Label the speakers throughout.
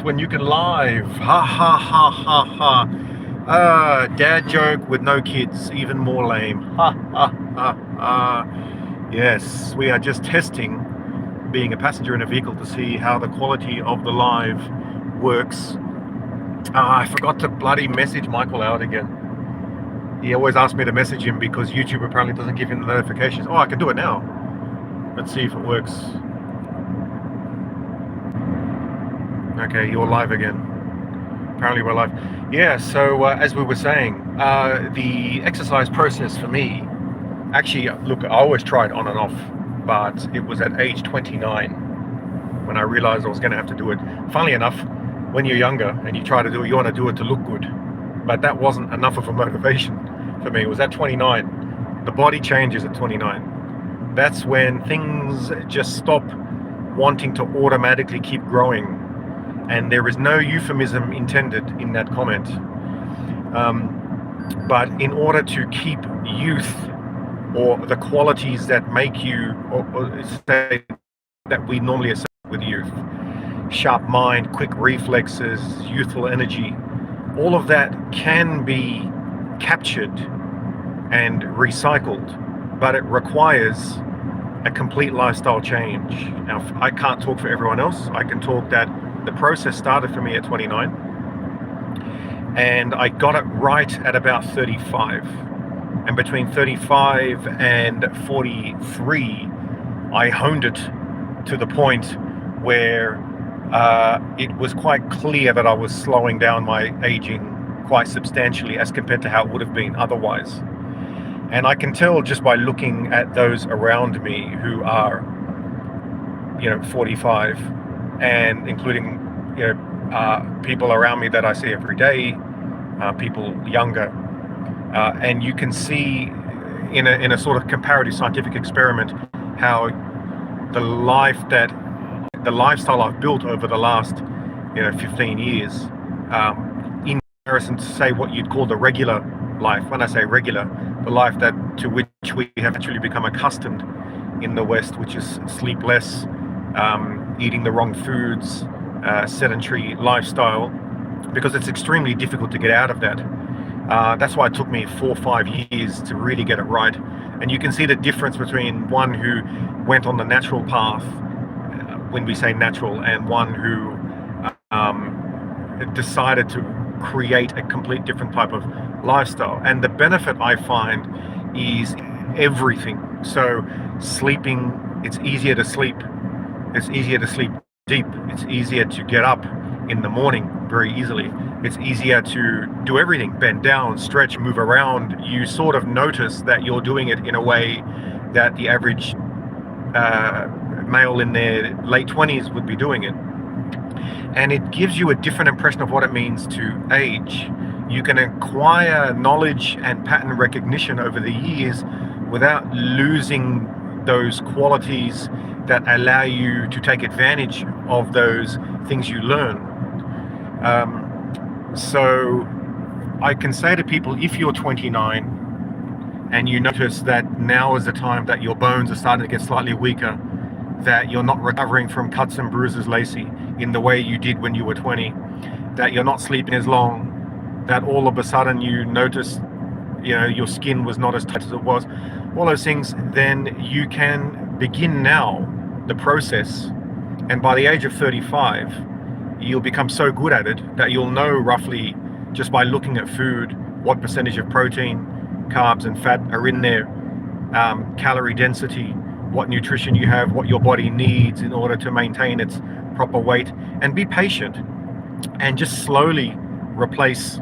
Speaker 1: when you can live. Ha ha ha ha ha. Dad joke with no kids, even more lame. Ha ha ha ha. Yes, we are just testing being a passenger in a vehicle to see how the quality of the live works. I forgot to bloody message Michael out again. He always asks me to message him because YouTube apparently doesn't give him the notifications. Oh, I can do it now. Let's see if it works. Okay, you're live again. Apparently we're live. Yeah, so as we were saying, the exercise process for me, actually, look, I always tried on and off, but it was at age 29 when I realized I was going to have to do it. Funnily enough, when you're younger and you try to do it, you want to do it to look good. But that wasn't enough of a motivation for me. It was at 29. The body changes at 29. That's when things just stop wanting to automatically keep growing. And there is no euphemism intended in that comment. But in order to keep youth, or the qualities that make you, or say that we normally associate with youth, sharp mind, quick reflexes, youthful energy, all of that can be captured and recycled, but it requires a complete lifestyle change. Now, I can't talk for everyone else. I can talk that the process started for me at 29, and I got it right at about 35. And between 35 and 43, I honed it to the point where it was quite clear that I was slowing down my aging quite substantially as compared to how it would have been otherwise. And I can tell just by looking at those around me who are, 45, and including, people around me that I see every day, people younger, and you can see in a sort of comparative scientific experiment how the lifestyle I've built over the last 15 years, in comparison to say what you'd call the regular life. When I say regular, the life to which we have actually become accustomed in the West, which is sleep less, eating the wrong foods, sedentary lifestyle, because it's extremely difficult to get out of that. That's why it took me 4 or 5 years to really get it right. And you can see the difference between one who went on the natural path, when we say natural, and one who decided to create a complete different type of lifestyle. And the benefit I find is everything. So sleeping, it's easier to sleep. It's easier to sleep deep. It's easier to get up in the morning very easily. It's easier to do everything, bend down, stretch, move around. You sort of notice that you're doing it in a way that the average male in their late 20s would be doing it. And it gives you a different impression of what it means to age. You can acquire knowledge and pattern recognition over the years without losing those qualities that allow you to take advantage of those things you learn. So I can say to people, if you're 29 and you notice that now is the time that your bones are starting to get slightly weaker, that you're not recovering from cuts and bruises, Lacey, in the way you did when you were 20, that you're not sleeping as long, that all of a sudden you notice, your skin was not as tight as it was, all those things, then you can begin now the process. And by the age of 35, you'll become so good at it that you'll know roughly, just by looking at food, what percentage of protein, carbs and fat are in there, calorie density, what nutrition you have, what your body needs in order to maintain its proper weight. And be patient and just slowly replace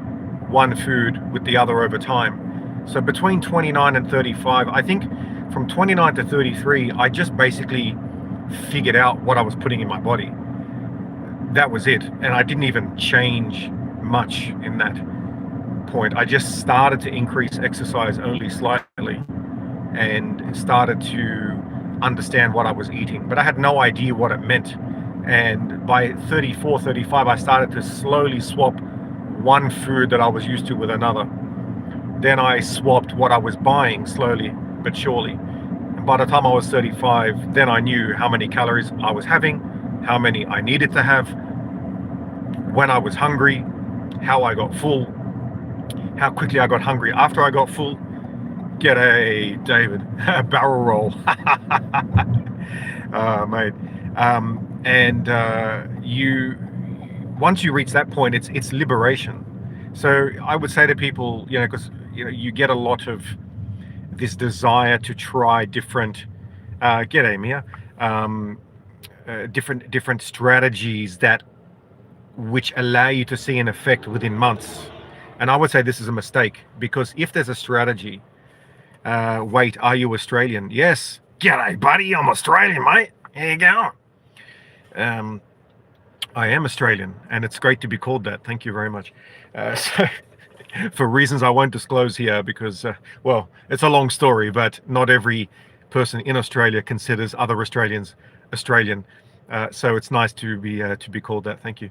Speaker 1: one food with the other over time. So between 29 and 35, I think from 29 to 33, I just basically figured out what I was putting in my body. That was it. And I didn't even change much in that point. I just started to increase exercise only slightly and started to understand what I was eating, but I had no idea what it meant. And by 34, 35, I started to slowly swap one food that I was used to with another. Then I swapped what I was buying slowly but surely. And by the time I was 35, then I knew how many calories I was having, how many I needed to have, when I was hungry, how I got full, how quickly I got hungry after I got full. G'day, David. Barrel roll. Mate. And you, once you reach that point, it's liberation. So I would say to people, because you get a lot of this desire to try different, g'day, Mia, different strategies which allow you to see an effect within months. And I would say this is a mistake, because if there's a strategy, wait, are you Australian? Yes. G'day, buddy. I'm Australian, mate. Here you go. I am Australian, and it's great to be called that. Thank you very much. So, for reasons I won't disclose here, because, well, it's a long story, but not every person in Australia considers other Australians Australian. So it's nice to be called that. Thank you.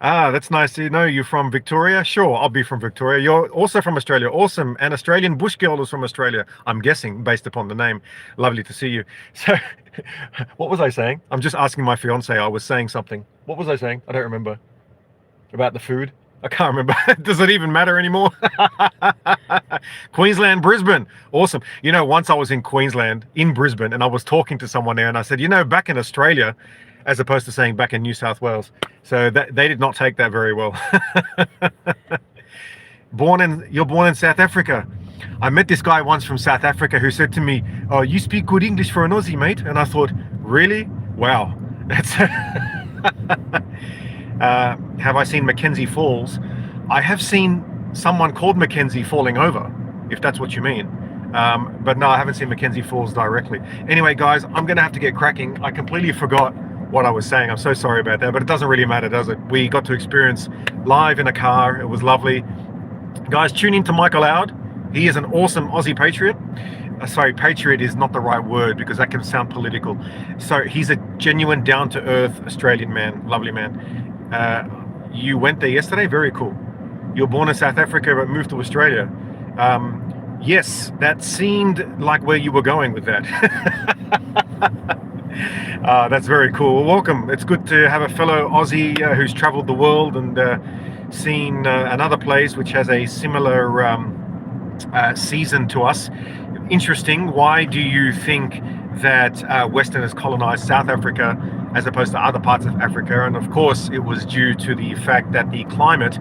Speaker 1: Ah, that's nice to know you're from Victoria. Sure, I'll be from Victoria. You're also from Australia. Awesome. An Australian bush girl is from Australia, I'm guessing, based upon the name. Lovely to see you. So, what was I saying? I'm just asking my fiance. I was saying something. What was I saying? I don't remember. About the food? I can't remember. Does it even matter anymore? Queensland, Brisbane. Awesome. Once I was in Queensland, in Brisbane, and I was talking to someone there, and I said, back in Australia, as opposed to saying back in New South Wales. So they did not take that very well. You're born in South Africa. I met this guy once from South Africa who said to me, "Oh, you speak good English for an Aussie, mate." And I thought, really? Wow. That's have I seen Mackenzie Falls? I have seen someone called Mackenzie falling over, if that's what you mean. But no, I haven't seen Mackenzie Falls directly. Anyway, guys, I'm going to have to get cracking. I completely forgot what I was saying. I'm so sorry about that, but it doesn't really matter, does it? We got to experience live in a car. It was lovely. Guys, tune in to Michael Loud. He is an awesome Aussie patriot. Sorry, patriot is not the right word, because that can sound political. So he's a genuine, down-to-earth Australian man. Lovely man. You went there yesterday? Very cool. You're born in South Africa but moved to Australia. Yes, that seemed like where you were going with that. That's very cool. Well, welcome. It's good to have a fellow Aussie who's traveled the world and seen another place which has a similar season to us. Interesting. Why do you think that Westerners colonized South Africa as opposed to other parts of Africa? And of course, it was due to the fact that the climate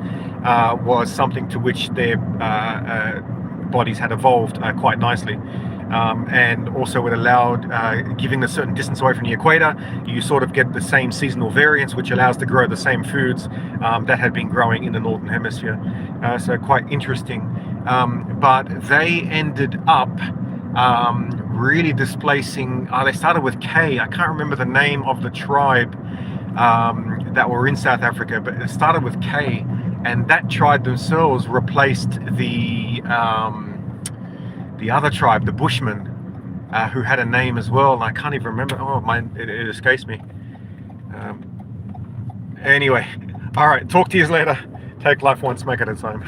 Speaker 1: was something to which their bodies had evolved quite nicely. And also it allowed, giving a certain distance away from the equator, you sort of get the same seasonal variance, which allows to grow the same foods that had been growing in the Northern Hemisphere. So quite interesting. But they ended up really displacing, they started with K. I can't remember the name of the tribe that were in South Africa, but it started with K. And that tribe themselves replaced the other tribe, the Bushmen, who had a name as well, and I can't even remember. Oh, it escapes me. Anyway, all right. Talk to you later. Take life one smack at a time.